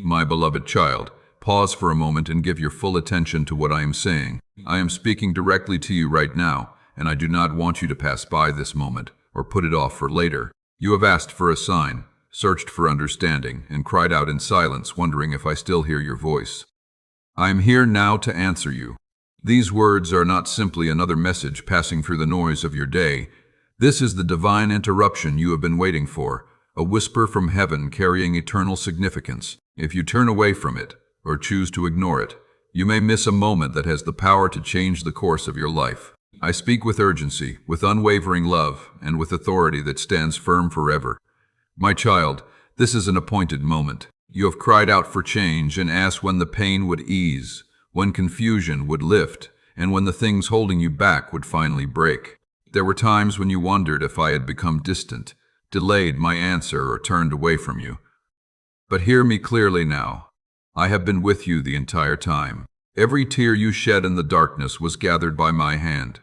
My beloved child, pause for a moment and give your full attention to what I am saying. I am speaking directly to you right now, and I do not want you to pass by this moment or put it off for later. You have asked for a sign, searched for understanding, and cried out in silence, wondering if I still hear your voice. I am here now to answer you. These words are not simply another message passing through the noise of your day. This is the divine interruption you have been waiting for, a whisper from heaven carrying eternal significance. If you turn away from it, or choose to ignore it, you may miss a moment that has the power to change the course of your life. I speak with urgency, with unwavering love, and with authority that stands firm forever. My child, this is an appointed moment. You have cried out for change and asked when the pain would ease, when confusion would lift, and when the things holding you back would finally break. There were times when you wondered if I had become distant, delayed my answer, or turned away from you. But hear me clearly now. I have been with you the entire time. Every tear you shed in the darkness was gathered by my hand.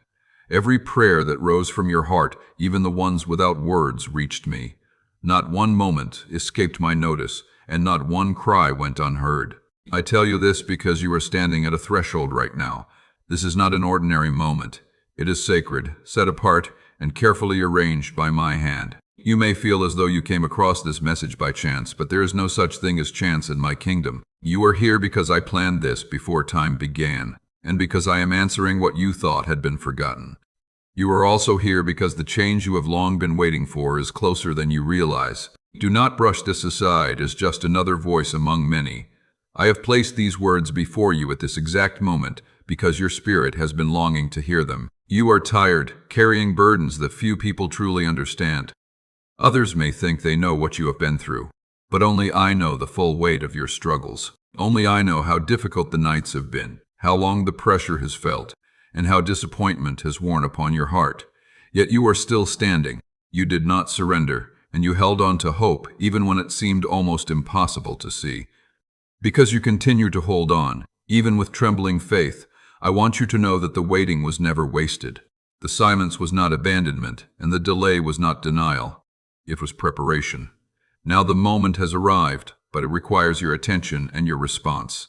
Every prayer that rose from your heart, even the ones without words, reached me. Not one moment escaped my notice, and not one cry went unheard. I tell you this because you are standing at a threshold right now. This is not an ordinary moment. It is sacred, set apart, and carefully arranged by my hand. You may feel as though you came across this message by chance, but there is no such thing as chance in my kingdom. You are here because I planned this before time began, and because I am answering what you thought had been forgotten. You are also here because the change you have long been waiting for is closer than you realize. Do not brush this aside as just another voice among many. I have placed these words before you at this exact moment because your spirit has been longing to hear them. You are tired, carrying burdens that few people truly understand. Others may think they know what you have been through, but only I know the full weight of your struggles. Only I know how difficult the nights have been, how long the pressure has felt, and how disappointment has worn upon your heart. Yet you are still standing. You did not surrender, and you held on to hope even when it seemed almost impossible to see. Because you continue to hold on, even with trembling faith, I want you to know that the waiting was never wasted. The silence was not abandonment, and the delay was not denial. It was preparation. Now the moment has arrived, but it requires your attention and your response.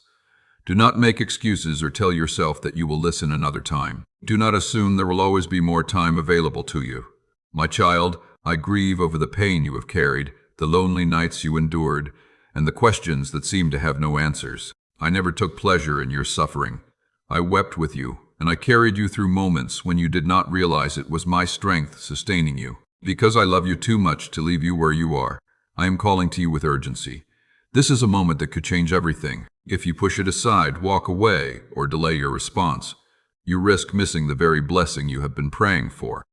Do not make excuses or tell yourself that you will listen another time. Do not assume there will always be more time available to you. My child, I grieve over the pain you have carried, the lonely nights you endured, and the questions that seem to have no answers. I never took pleasure in your suffering. I wept with you, and I carried you through moments when you did not realize it was my strength sustaining you. Because I love you too much to leave you where you are, I am calling to you with urgency. This is a moment that could change everything. If you push it aside, walk away, or delay your response, you risk missing the very blessing you have been praying for.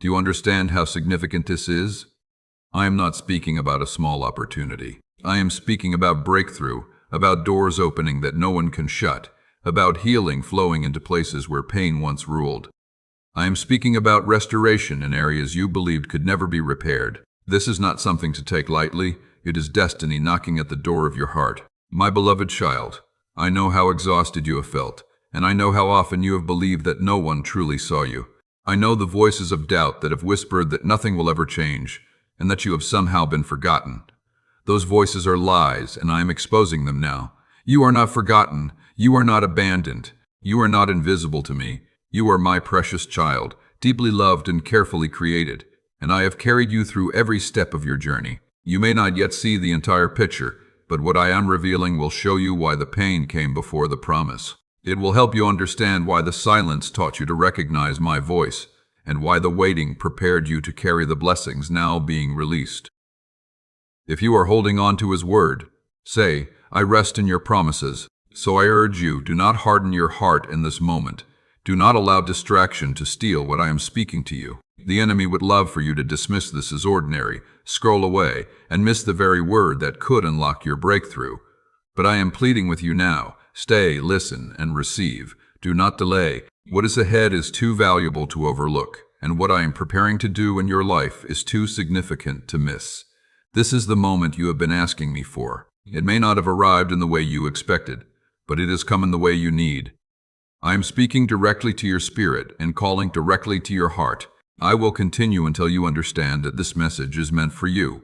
Do you understand how significant this is? I am not speaking about a small opportunity. I am speaking about breakthrough, about doors opening that no one can shut, about healing flowing into places where pain once ruled. I am speaking about restoration in areas you believed could never be repaired. This is not something to take lightly. It is destiny knocking at the door of your heart. My beloved child, I know how exhausted you have felt, and I know how often you have believed that no one truly saw you. I know the voices of doubt that have whispered that nothing will ever change, and that you have somehow been forgotten. Those voices are lies, and I am exposing them now. You are not forgotten. You are not abandoned. You are not invisible to me. You are my precious child, deeply loved and carefully created, and I have carried you through every step of your journey. You may not yet see the entire picture, but what I am revealing will show you why the pain came before the promise. It will help you understand why the silence taught you to recognize my voice, and why the waiting prepared you to carry the blessings now being released. If you are holding on to His word, say, I rest in your promises. So I urge you, do not harden your heart in this moment. Do not allow distraction to steal what I am speaking to you. The enemy would love for you to dismiss this as ordinary, scroll away, and miss the very word that could unlock your breakthrough. But I am pleading with you now. Stay, listen, and receive. Do not delay. What is ahead is too valuable to overlook, and what I am preparing to do in your life is too significant to miss. This is the moment you have been asking me for. It may not have arrived in the way you expected, but it has come in the way you need. I am speaking directly to your spirit and calling directly to your heart. I will continue until you understand that this message is meant for you,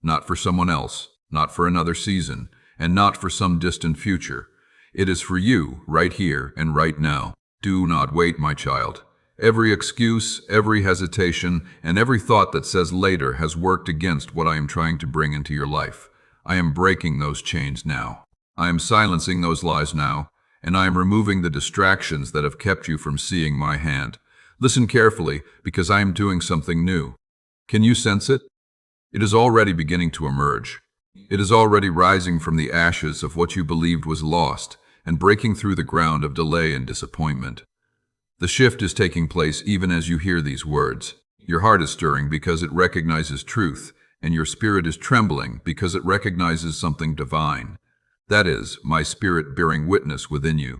not for someone else. not for another season, and not for some distant future. It is for you, right here and right now. Do not wait, my child. Every excuse, every hesitation, and every thought that says later has worked against what I am trying to bring into your life. I am breaking those chains now. I am silencing those lies now, and I am removing the distractions that have kept you from seeing my hand. Listen carefully, because I am doing something new. Can you sense it? It is already beginning to emerge. It is already rising from the ashes of what you believed was lost and breaking through the ground of delay and disappointment. The shift is taking place even as you hear these words. Your heart is stirring because it recognizes truth, and your spirit is trembling because it recognizes something divine. That is, my spirit bearing witness within you.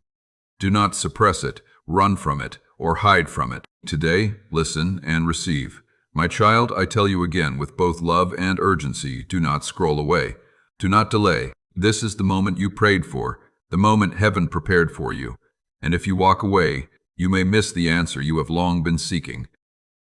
Do not suppress it, run from it, or hide from it. Today, listen and receive. My child, I tell you again with both love and urgency, do not scroll away. Do not delay. This is the moment you prayed for, the moment heaven prepared for you. And if you walk away, you may miss the answer you have long been seeking.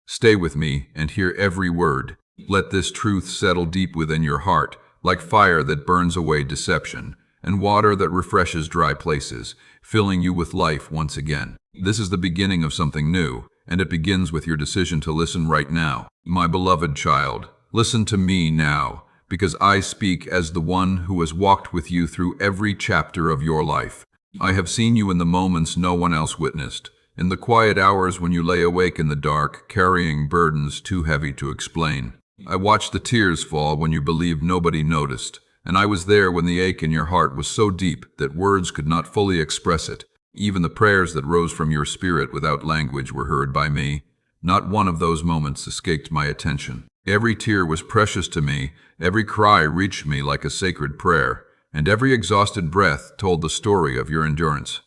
Stay with me and hear every word. Let this truth settle deep within your heart, like fire that burns away deception, and water that refreshes dry places, filling you with life once again. This is the beginning of something new, and it begins with your decision to listen right now. My beloved child, listen to me now, because I speak as the one who has walked with you through every chapter of your life. I have seen you in the moments no one else witnessed, in the quiet hours when you lay awake in the dark, carrying burdens too heavy to explain. I watched the tears fall when you believed nobody noticed, and I was there when the ache in your heart was so deep that words could not fully express it. Even the prayers that rose from your spirit without language were heard by me. Not one of those moments escaped my attention. Every tear was precious to me, every cry reached me like a sacred prayer, and every exhausted breath told the story of your endurance.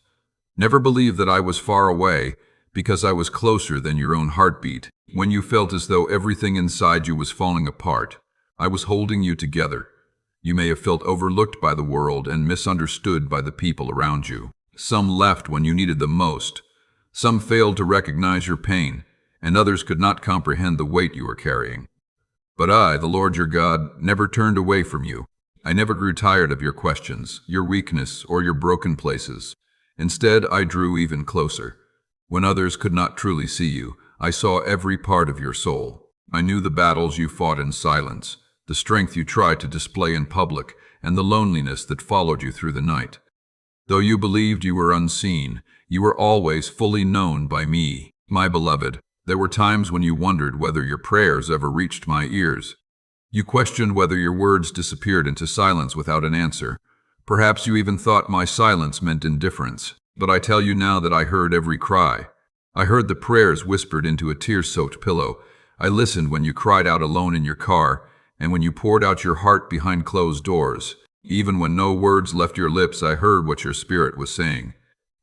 Never believe that I was far away, because I was closer than your own heartbeat. When you felt as though everything inside you was falling apart, I was holding you together. You may have felt overlooked by the world and misunderstood by the people around you. Some left when you needed them most. Some failed to recognize your pain, and others could not comprehend the weight you were carrying. But I, the Lord your God, never turned away from you. I never grew tired of your questions, your weakness, or your broken places. Instead, I drew even closer. When others could not truly see you, I saw every part of your soul. I knew the battles you fought in silence, the strength you tried to display in public, and the loneliness that followed you through the night. Though you believed you were unseen, you were always fully known by me. My beloved, there were times when you wondered whether your prayers ever reached my ears. You questioned whether your words disappeared into silence without an answer. Perhaps you even thought my silence meant indifference. But I tell you now that I heard every cry. I heard the prayers whispered into a tear-soaked pillow. I listened when you cried out alone in your car, and when you poured out your heart behind closed doors. Even when no words left your lips, I heard what your spirit was saying.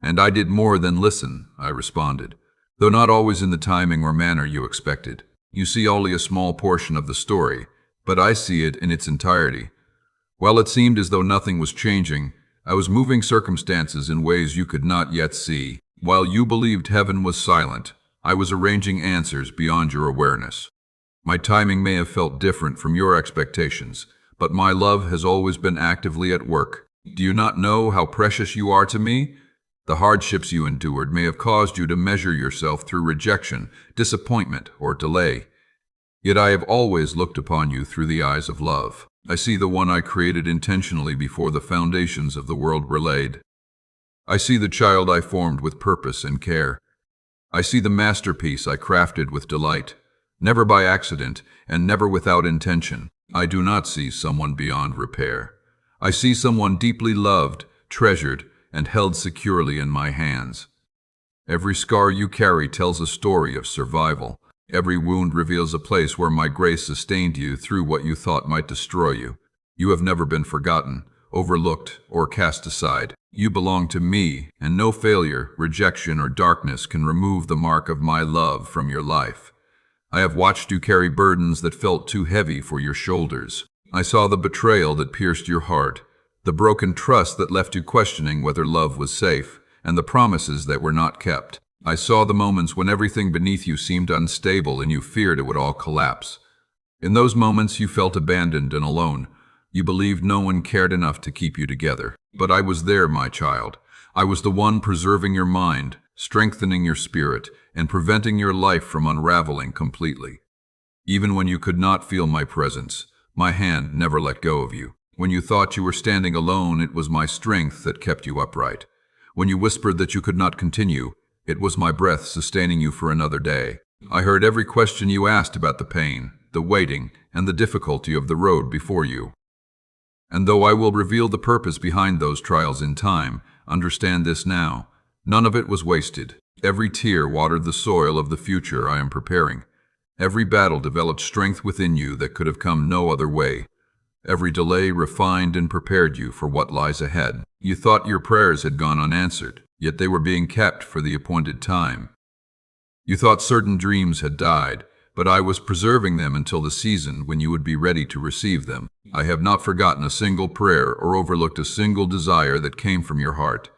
And I did more than listen, I responded, though not always in the timing or manner you expected. You see only a small portion of the story, but I see it in its entirety. While it seemed as though nothing was changing, I was moving circumstances in ways you could not yet see. While you believed heaven was silent, I was arranging answers beyond your awareness. My timing may have felt different from your expectations, but my love has always been actively at work. Do you not know how precious you are to me? The hardships you endured may have caused you to measure yourself through rejection, disappointment, or delay. Yet I have always looked upon you through the eyes of love. I see the one I created intentionally before the foundations of the world were laid. I see the child I formed with purpose and care. I see the masterpiece I crafted with delight, never by accident and never without intention. I do not see someone beyond repair. I see someone deeply loved, treasured, and held securely in my hands. Every scar you carry tells a story of survival. Every wound reveals a place where my grace sustained you through what you thought might destroy you. You have never been forgotten, overlooked, or cast aside. You belong to me, and no failure, rejection, or darkness can remove the mark of my love from your life. I have watched you carry burdens that felt too heavy for your shoulders. I saw the betrayal that pierced your heart, the broken trust that left you questioning whether love was safe, and the promises that were not kept. I saw the moments when everything beneath you seemed unstable and you feared it would all collapse. In those moments you felt abandoned and alone. You believed no one cared enough to keep you together. But I was there, my child. I was the one preserving your mind, strengthening your spirit, and preventing your life from unraveling completely. Even when you could not feel my presence, my hand never let go of you. When you thought you were standing alone, it was my strength that kept you upright. When you whispered that you could not continue, it was my breath sustaining you for another day. I heard every question you asked about the pain, the waiting, and the difficulty of the road before you. And though I will reveal the purpose behind those trials in time, understand this now: none of it was wasted. Every tear watered the soil of the future I am preparing. Every battle developed strength within you that could have come no other way. Every delay refined and prepared you for what lies ahead. You thought your prayers had gone unanswered, yet they were being kept for the appointed time. You thought certain dreams had died, but I was preserving them until the season when you would be ready to receive them. I have not forgotten a single prayer or overlooked a single desire that came from your heart.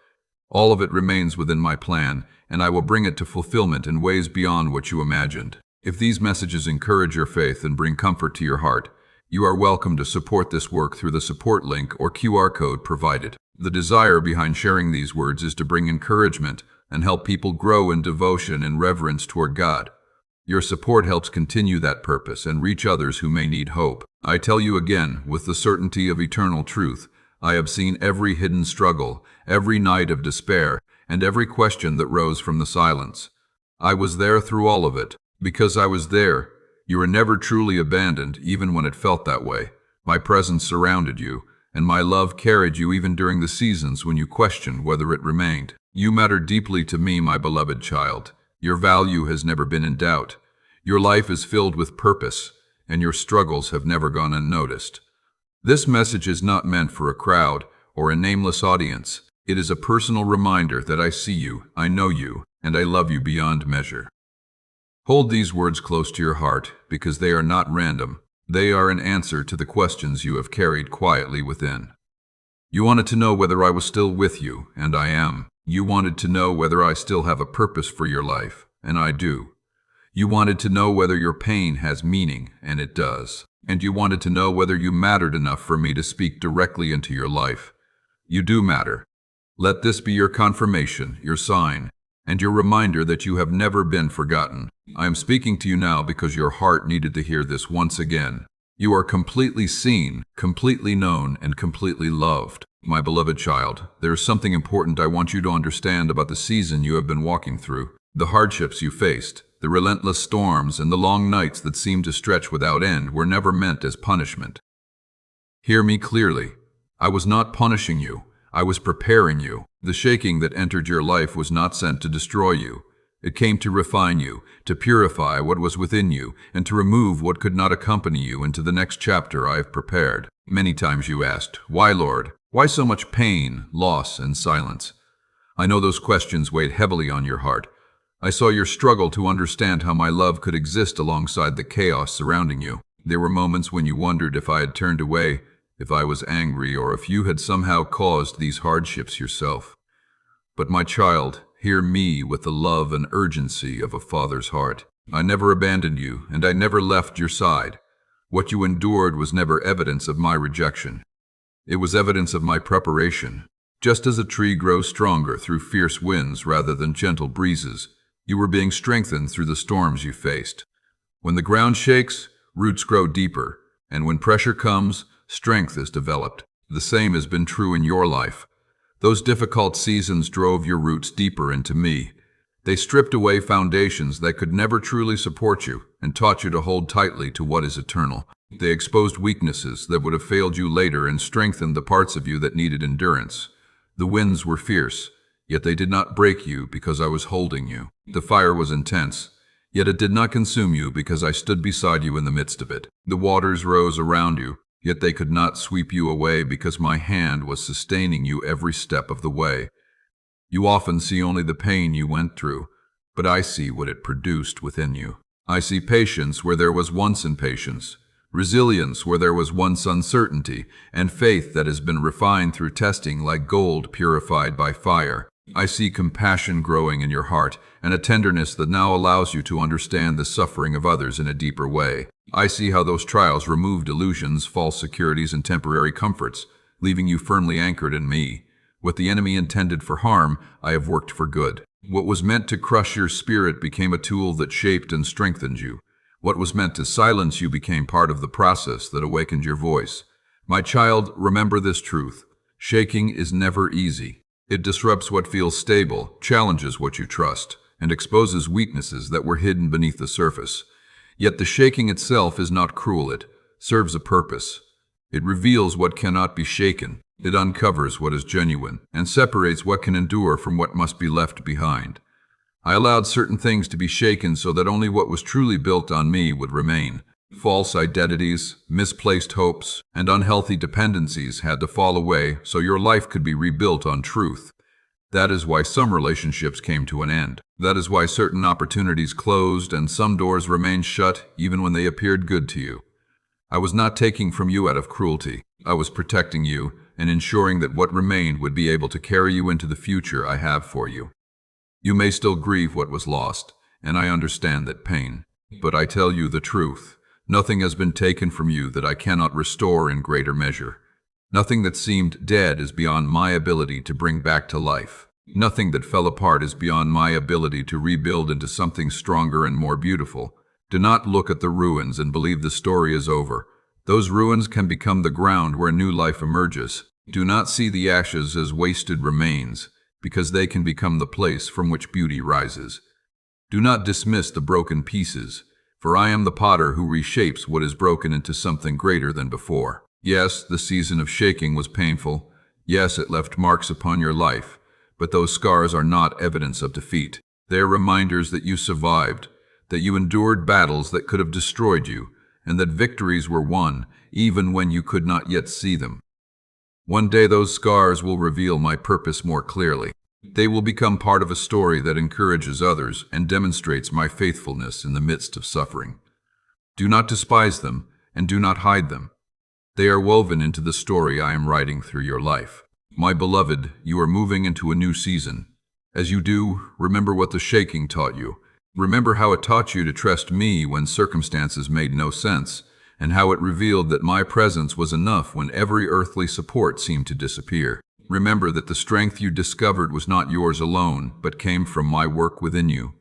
All of it remains within my plan, and I will bring it to fulfillment in ways beyond what you imagined. If these messages encourage your faith and bring comfort to your heart, you are welcome to support this work through the support link or QR code provided. The desire behind sharing these words is to bring encouragement and help people grow in devotion and reverence toward God. Your support helps continue that purpose and reach others who may need hope. I tell you again, with the certainty of eternal truth, I have seen every hidden struggle, every night of despair, and every question that rose from the silence. I was there through all of it. Because I was there, you were never truly abandoned, even when it felt that way. My presence surrounded you, and my love carried you even during the seasons when you questioned whether it remained. You matter deeply to me, my beloved child. Your value has never been in doubt. Your life is filled with purpose, and your struggles have never gone unnoticed. This message is not meant for a crowd or a nameless audience. It is a personal reminder that I see you, I know you, and I love you beyond measure. Hold these words close to your heart, because they are not random. They are an answer to the questions you have carried quietly within. You wanted to know whether I was still with you, and I am. You wanted to know whether I still have a purpose for your life, and I do. You wanted to know whether your pain has meaning, and it does. And you wanted to know whether you mattered enough for me to speak directly into your life. You do matter. Let this be your confirmation, your sign, and your reminder that you have never been forgotten. I am speaking to you now because your heart needed to hear this once again. You are completely seen, completely known, and completely loved. My beloved child, there is something important I want you to understand about the season you have been walking through. The hardships you faced, the relentless storms, and the long nights that seemed to stretch without end were never meant as punishment. Hear me clearly. I was not punishing you. I was preparing you. The shaking that entered your life was not sent to destroy you. It came to refine you, to purify what was within you, and to remove what could not accompany you into the next chapter I have prepared. Many times you asked, "Why, Lord? Why so much pain, loss, and silence?" I know those questions weighed heavily on your heart. I saw your struggle to understand how my love could exist alongside the chaos surrounding you. There were moments when you wondered if I had turned away, if I was angry, or if you had somehow caused these hardships yourself. But my child, hear me with the love and urgency of a father's heart. I never abandoned you, and I never left your side. What you endured was never evidence of my rejection. It was evidence of my preparation. Just as a tree grows stronger through fierce winds rather than gentle breezes, you were being strengthened through the storms you faced. When the ground shakes, roots grow deeper, and when pressure comes, strength is developed. The same has been true in your life. Those difficult seasons drove your roots deeper into me. They stripped away foundations that could never truly support you and taught you to hold tightly to what is eternal. They exposed weaknesses that would have failed you later and strengthened the parts of you that needed endurance. The winds were fierce, yet they did not break you because I was holding you. The fire was intense, yet it did not consume you because I stood beside you in the midst of it. The waters rose around you, yet they could not sweep you away because my hand was sustaining you every step of the way. You often see only the pain you went through, but I see what it produced within you. I see patience where there was once impatience, resilience where there was once uncertainty, and faith that has been refined through testing like gold purified by fire. I see compassion growing in your heart and a tenderness that now allows you to understand the suffering of others in a deeper way. I see how those trials removed illusions, false securities, and temporary comforts, leaving you firmly anchored in me. What the enemy intended for harm, I have worked for good. What was meant to crush your spirit became a tool that shaped and strengthened you. What was meant to silence you became part of the process that awakened your voice. My child, remember this truth. Shaking is never easy. It disrupts what feels stable, challenges what you trust, and exposes weaknesses that were hidden beneath the surface. Yet the shaking itself is not cruel. It serves a purpose. It reveals what cannot be shaken. It uncovers what is genuine and separates what can endure from what must be left behind. I allowed certain things to be shaken so that only what was truly built on me would remain. False identities, misplaced hopes, and unhealthy dependencies had to fall away so your life could be rebuilt on truth. That is why some relationships came to an end. That is why certain opportunities closed and some doors remained shut even when they appeared good to you. I was not taking from you out of cruelty. I was protecting you and ensuring that what remained would be able to carry you into the future I have for you. You may still grieve what was lost, and I understand that pain. But I tell you the truth. Nothing has been taken from you that I cannot restore in greater measure. Nothing that seemed dead is beyond my ability to bring back to life. Nothing that fell apart is beyond my ability to rebuild into something stronger and more beautiful. Do not look at the ruins and believe the story is over. Those ruins can become the ground where new life emerges. Do not see the ashes as wasted remains, because they can become the place from which beauty rises. Do not dismiss the broken pieces, for I am the potter who reshapes what is broken into something greater than before. Yes, the season of shaking was painful. Yes, it left marks upon your life, but those scars are not evidence of defeat. They are reminders that you survived, that you endured battles that could have destroyed you, and that victories were won even when you could not yet see them. One day those scars will reveal my purpose more clearly. They will become part of a story that encourages others and demonstrates my faithfulness in the midst of suffering. Do not despise them, and do not hide them. They are woven into the story I am writing through your life. My beloved, you are moving into a new season. As you do, remember what the shaking taught you. Remember how it taught you to trust me when circumstances made no sense, and how it revealed that my presence was enough when every earthly support seemed to disappear. Remember that the strength you discovered was not yours alone, but came from my work within you.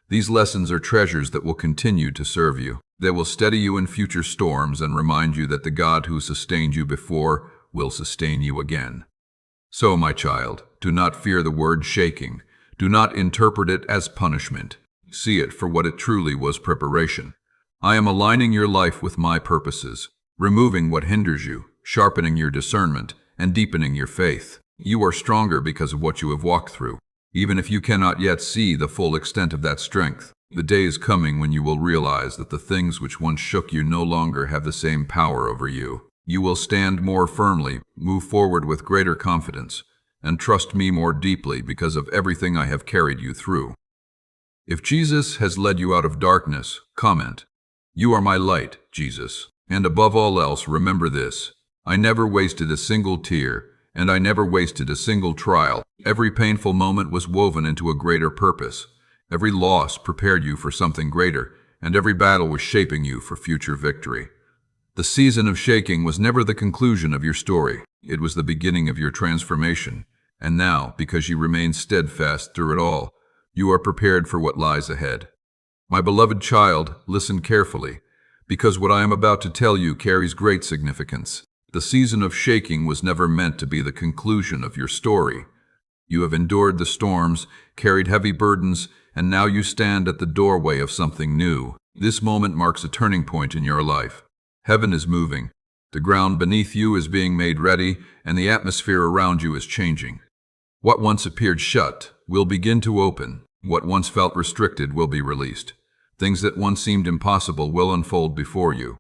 These lessons are treasures that will continue to serve you. They will steady you in future storms and remind you that the God who sustained you before will sustain you again. So, my child, do not fear the word shaking. Do not interpret it as punishment. See it for what it truly was: preparation. I am aligning your life with my purposes, removing what hinders you, sharpening your discernment, and deepening your faith. You are stronger because of what you have walked through. Even if you cannot yet see the full extent of that strength, the day is coming when you will realize that the things which once shook you no longer have the same power over you. You will stand more firmly, move forward with greater confidence, and trust me more deeply because of everything I have carried you through. If Jesus has led you out of darkness, comment, "You are my light, Jesus." And above all else, remember this: I never wasted a single tear, and I never wasted a single trial. Every painful moment was woven into a greater purpose. Every loss prepared you for something greater, and every battle was shaping you for future victory. The season of shaking was never the conclusion of your story. It was the beginning of your transformation. And now, because you remain steadfast through it all, you are prepared for what lies ahead. My beloved child, listen carefully, because what I am about to tell you carries great significance. The season of shaking was never meant to be the conclusion of your story. You have endured the storms, carried heavy burdens, and now you stand at the doorway of something new. This moment marks a turning point in your life. Heaven is moving. The ground beneath you is being made ready, and the atmosphere around you is changing. What once appeared shut will begin to open. What once felt restricted will be released. Things that once seemed impossible will unfold before you.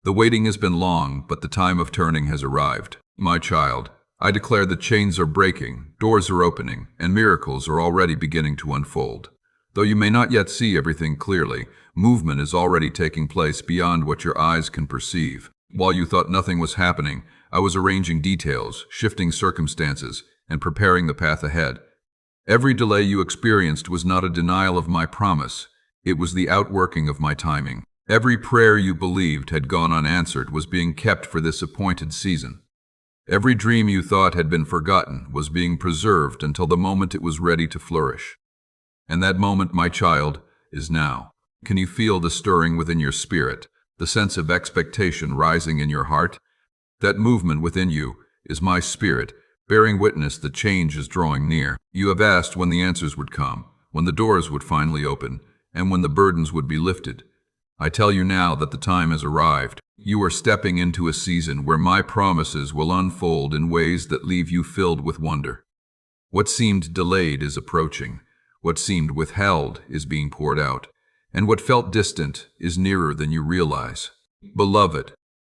The waiting has been long, but the time of turning has arrived. My child, I declare that chains are breaking, doors are opening, and miracles are already beginning to unfold. Though you may not yet see everything clearly, movement is already taking place beyond what your eyes can perceive. While you thought nothing was happening, I was arranging details, shifting circumstances, and preparing the path ahead. Every delay you experienced was not a denial of my promise. It was the outworking of my timing. Every prayer you believed had gone unanswered was being kept for this appointed season. Every dream you thought had been forgotten was being preserved until the moment it was ready to flourish. And that moment, my child, is now. Can you feel the stirring within your spirit, the sense of expectation rising in your heart? That movement within you is my spirit, bearing witness that change is drawing near. You have asked when the answers would come, when the doors would finally open, and when the burdens would be lifted. I tell you now that the time has arrived. You are stepping into a season where my promises will unfold in ways that leave you filled with wonder. What seemed delayed is approaching. What seemed withheld is being poured out. And what felt distant is nearer than you realize. Beloved,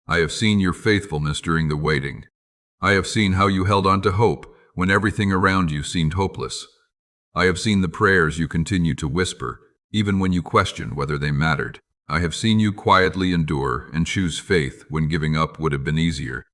I have seen your faithfulness during the waiting. I have seen how you held on to hope when everything around you seemed hopeless. I have seen the prayers you continue to whisper, even when you question whether they mattered. I have seen you quietly endure and choose faith when giving up would have been easier.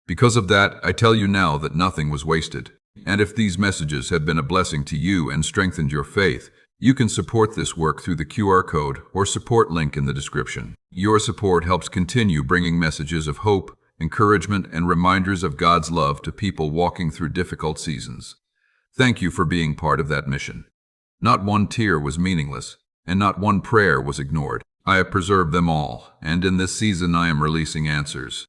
Because of that, I tell you now that nothing was wasted. And if these messages have been a blessing to you and strengthened your faith, you can support this work through the QR code or support link in the description. Your support helps continue bringing messages of hope, encouragement, and reminders of God's love to people walking through difficult seasons. Thank you for being part of that mission. Not one tear was meaningless, and not one prayer was ignored. I have preserved them all, and in this season I am releasing answers.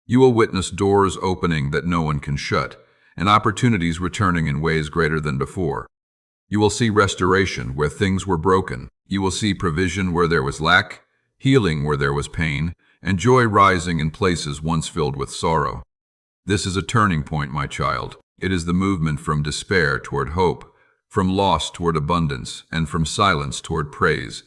You will witness doors opening that no one can shut, and opportunities returning in ways greater than before. You will see restoration where things were broken. You will see provision where there was lack, healing where there was pain, and joy rising in places once filled with sorrow. This is a turning point, my child. It is the movement from despair toward hope, from loss toward abundance, and from silence toward praise.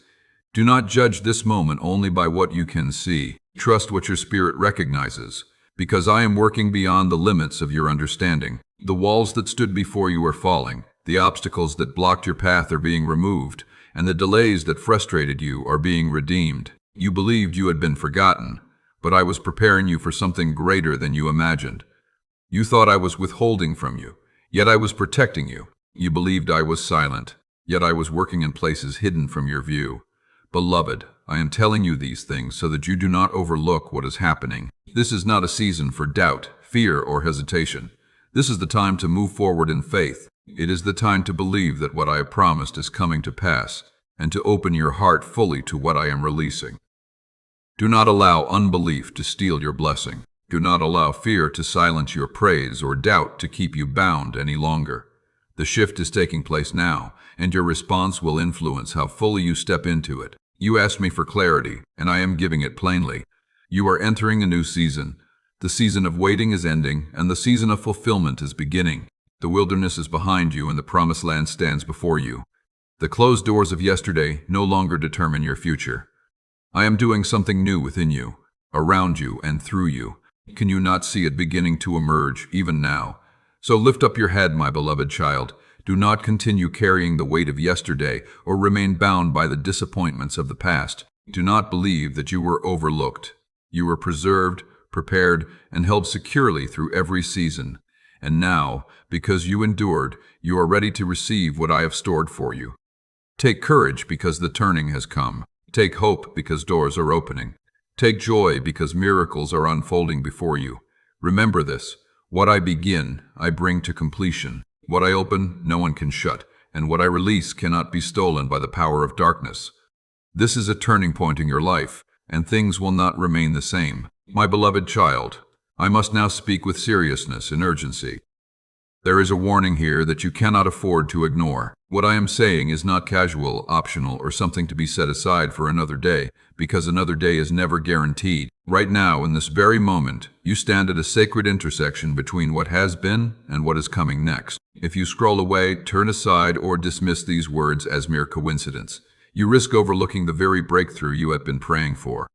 Do not judge this moment only by what you can see. Trust what your spirit recognizes, because I am working beyond the limits of your understanding. The walls that stood before you are falling, the obstacles that blocked your path are being removed, and the delays that frustrated you are being redeemed. You believed you had been forgotten, but I was preparing you for something greater than you imagined. You thought I was withholding from you, yet I was protecting you. You believed I was silent, yet I was working in places hidden from your view. Beloved, I am telling you these things so that you do not overlook what is happening. This is not a season for doubt, fear, or hesitation. This is the time to move forward in faith. It is the time to believe that what I have promised is coming to pass, and to open your heart fully to what I am releasing. Do not allow unbelief to steal your blessing. Do not allow fear to silence your praise or doubt to keep you bound any longer. The shift is taking place now, and your response will influence how fully you step into it. You asked me for clarity, and I am giving it plainly. You are entering a new season. The season of waiting is ending, and the season of fulfillment is beginning. The wilderness is behind you, and the promised land stands before you. The closed doors of yesterday no longer determine your future. I am doing something new within you, around you, and through you. Can you not see it beginning to emerge, even now? So lift up your head, my beloved child. Do not continue carrying the weight of yesterday or remain bound by the disappointments of the past. Do not believe that you were overlooked. You were preserved, prepared, and held securely through every season. And now, because you endured, you are ready to receive what I have stored for you. Take courage because the turning has come. Take hope because doors are opening. Take joy because miracles are unfolding before you. Remember this: what I begin, I bring to completion. What I open, no one can shut, and what I release cannot be stolen by the power of darkness. This is a turning point in your life, and things will not remain the same. My beloved child, I must now speak with seriousness and urgency. There is a warning here that you cannot afford to ignore. What I am saying is not casual, optional, or something to be set aside for another day, because another day is never guaranteed. Right now, in this very moment, you stand at a sacred intersection between what has been and what is coming next. If you scroll away, turn aside, or dismiss these words as mere coincidence, you risk overlooking the very breakthrough you have been praying for.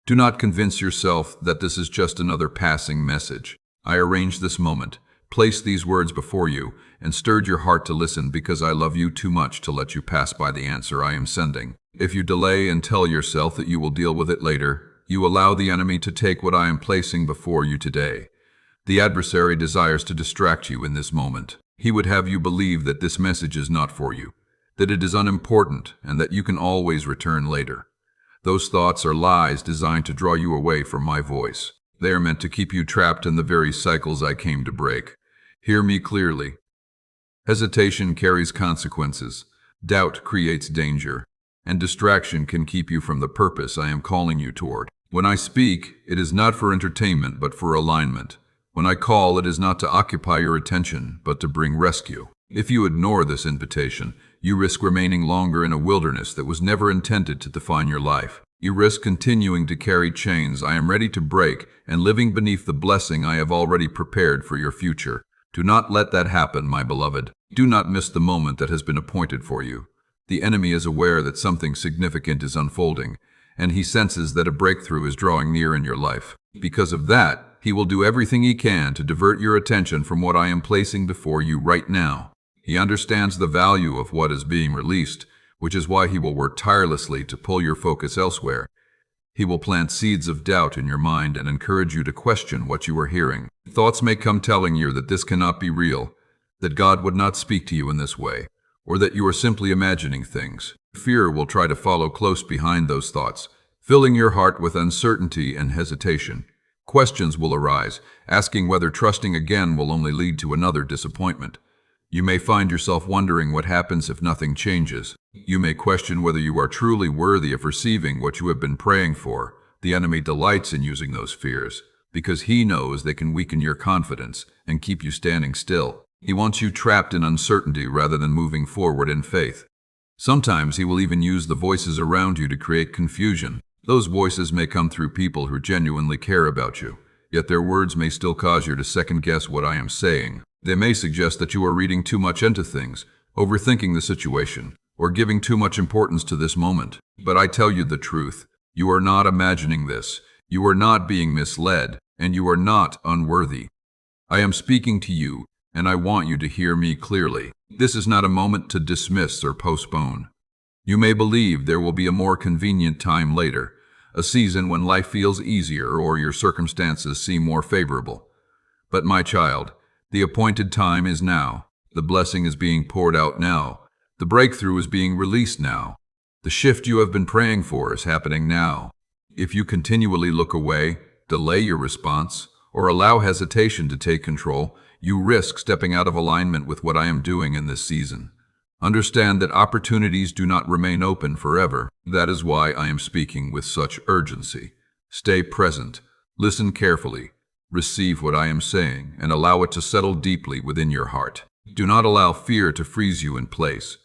Do not convince yourself that this is just another passing message. I arranged this moment, placed these words before you, and stirred your heart to listen because I love you too much to let you pass by the answer I am sending. If you delay and tell yourself that you will deal with it later, you allow the enemy to take what I am placing before you today. The adversary desires to distract you in this moment. He would have you believe that this message is not for you, that it is unimportant, and that you can always return later. Those thoughts are lies designed to draw you away from my voice. They are meant to keep you trapped in the very cycles I came to break. Hear me clearly. Hesitation carries consequences. Doubt creates danger, and distraction can keep you from the purpose I am calling you toward. When I speak, it is not for entertainment, but for alignment. When I call, it is not to occupy your attention, but to bring rescue. If you ignore this invitation, you risk remaining longer in a wilderness that was never intended to define your life. You risk continuing to carry chains I am ready to break and living beneath the blessing I have already prepared for your future. Do not let that happen, my beloved. Do not miss the moment that has been appointed for you. The enemy is aware that something significant is unfolding, and he senses that a breakthrough is drawing near in your life. Because of that, he will do everything he can to divert your attention from what I am placing before you right now. He understands the value of what is being released, which is why he will work tirelessly to pull your focus elsewhere. He will plant seeds of doubt in your mind and encourage you to question what you are hearing. Thoughts may come telling you that this cannot be real, that God would not speak to you in this way, or that you are simply imagining things. Fear will try to follow close behind those thoughts, filling your heart with uncertainty and hesitation. Questions will arise, asking whether trusting again will only lead to another disappointment. You may find yourself wondering what happens if nothing changes. You may question whether you are truly worthy of receiving what you have been praying for. The enemy delights in using those fears, because he knows they can weaken your confidence and keep you standing still. He wants you trapped in uncertainty rather than moving forward in faith. Sometimes he will even use the voices around you to create confusion. Those voices may come through people who genuinely care about you, yet their words may still cause you to second-guess what I am saying. They may suggest that you are reading too much into things, overthinking the situation, or giving too much importance to this moment. But I tell you the truth. You are not imagining this. You are not being misled, and you are not unworthy. I am speaking to you, and I want you to hear me clearly. This is not a moment to dismiss or postpone. You may believe there will be a more convenient time later, a season when life feels easier or your circumstances seem more favorable. But my child, the appointed time is now. The blessing is being poured out now. The breakthrough is being released now. The shift you have been praying for is happening now. If you continually look away, delay your response, or allow hesitation to take control, you risk stepping out of alignment with what I am doing in this season. Understand that opportunities do not remain open forever. That is why I am speaking with such urgency. Stay present, listen carefully, receive what I am saying, and allow it to settle deeply within your heart. Do not allow fear to freeze you in place,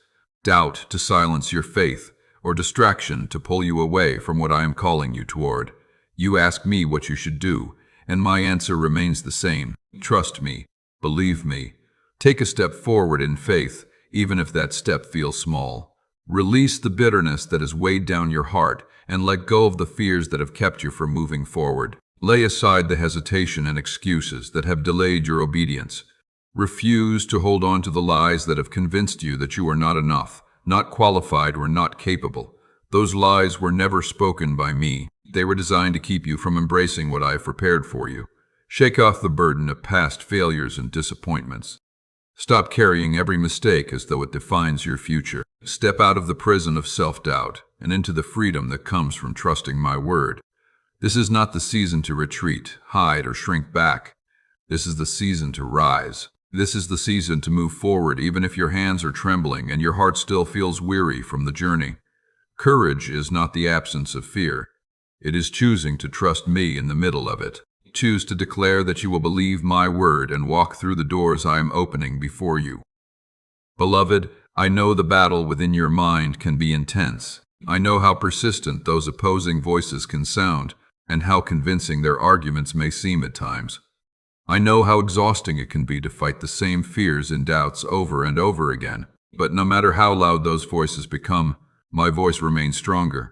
doubt to silence your faith, or distraction to pull you away from what I am calling you toward. You ask me what you should do, and my answer remains the same. Trust me, believe me. Take a step forward in faith, even if that step feels small. Release the bitterness that has weighed down your heart and let go of the fears that have kept you from moving forward. Lay aside the hesitation and excuses that have delayed your obedience. Refuse to hold on to the lies that have convinced you that you are not enough, not qualified, or not capable. Those lies were never spoken by me. They were designed to keep you from embracing what I have prepared for you. Shake off the burden of past failures and disappointments. Stop carrying every mistake as though it defines your future. Step out of the prison of self-doubt and into the freedom that comes from trusting my word. This is not the season to retreat, hide, or shrink back. This is the season to rise. This is the season to move forward even if your hands are trembling and your heart still feels weary from the journey. Courage is not the absence of fear. It is choosing to trust me in the middle of it. Choose to declare that you will believe my word and walk through the doors I am opening before you. Beloved, I know the battle within your mind can be intense. I know how persistent those opposing voices can sound and how convincing their arguments may seem at times. I know how exhausting it can be to fight the same fears and doubts over and over again. But no matter how loud those voices become, my voice remains stronger.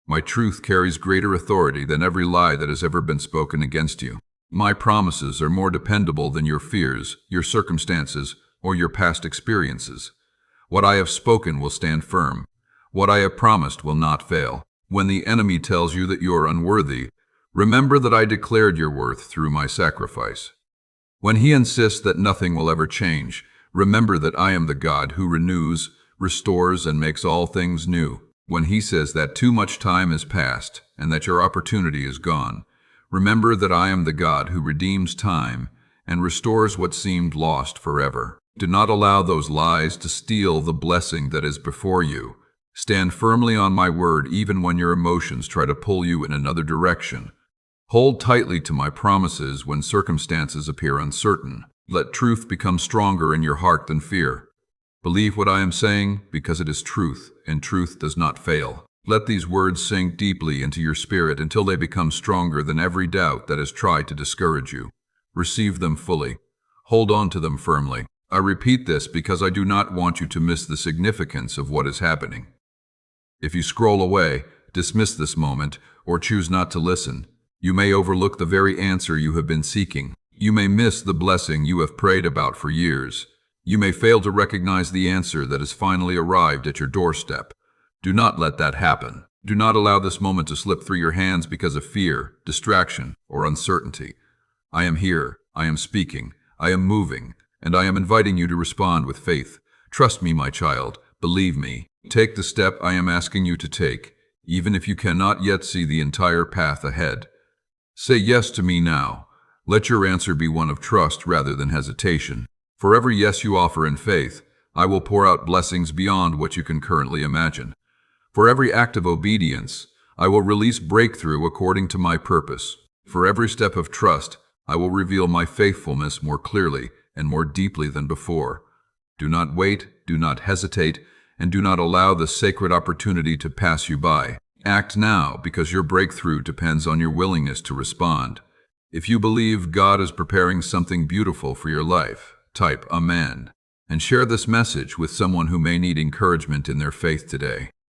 My truth carries greater authority than every lie that has ever been spoken against you. My promises are more dependable than your fears, your circumstances, or your past experiences. What I have spoken will stand firm. What I have promised will not fail. When the enemy tells you that you are unworthy, remember that I declared your worth through my sacrifice. When he insists that nothing will ever change, Remember that I am the God who renews, restores, and makes all things new. When he says that too much time has passed and that your opportunity is gone, remember that I am the God who redeems time and restores what seemed lost forever. Do not allow those lies to steal the blessing that is before you. Stand firmly on my word even when your emotions try to pull you in another direction. Hold tightly to my promises when circumstances appear uncertain. Let truth become stronger in your heart than fear. Believe what I am saying because it is truth, and truth does not fail. Let these words sink deeply into your spirit until they become stronger than every doubt that has tried to discourage you. Receive them fully. Hold on to them firmly. I repeat this because I do not want you to miss the significance of what is happening. If you scroll away, dismiss this moment, or choose not to listen, you may overlook the very answer you have been seeking. You may miss the blessing you have prayed about for years. You may fail to recognize the answer that has finally arrived at your doorstep. Do not let that happen. Do not allow this moment to slip through your hands because of fear, distraction, or uncertainty. I am here. I am speaking. I am moving. And I am inviting you to respond with faith. Trust me, my child. Believe me. Take the step I am asking you to take, even if you cannot yet see the entire path ahead. Say yes to me now. Let your answer be one of trust rather than hesitation. For every yes you offer in faith, I will pour out blessings beyond what you can currently imagine. For every act of obedience, I will release breakthrough according to my purpose. For every step of trust, I will reveal my faithfulness more clearly and more deeply than before. Do not wait, do not hesitate, and do not allow the sacred opportunity to pass you by. Act now because your breakthrough depends on your willingness to respond. If you believe God is preparing something beautiful for your life, type Amen and share this message with someone who may need encouragement in their faith today.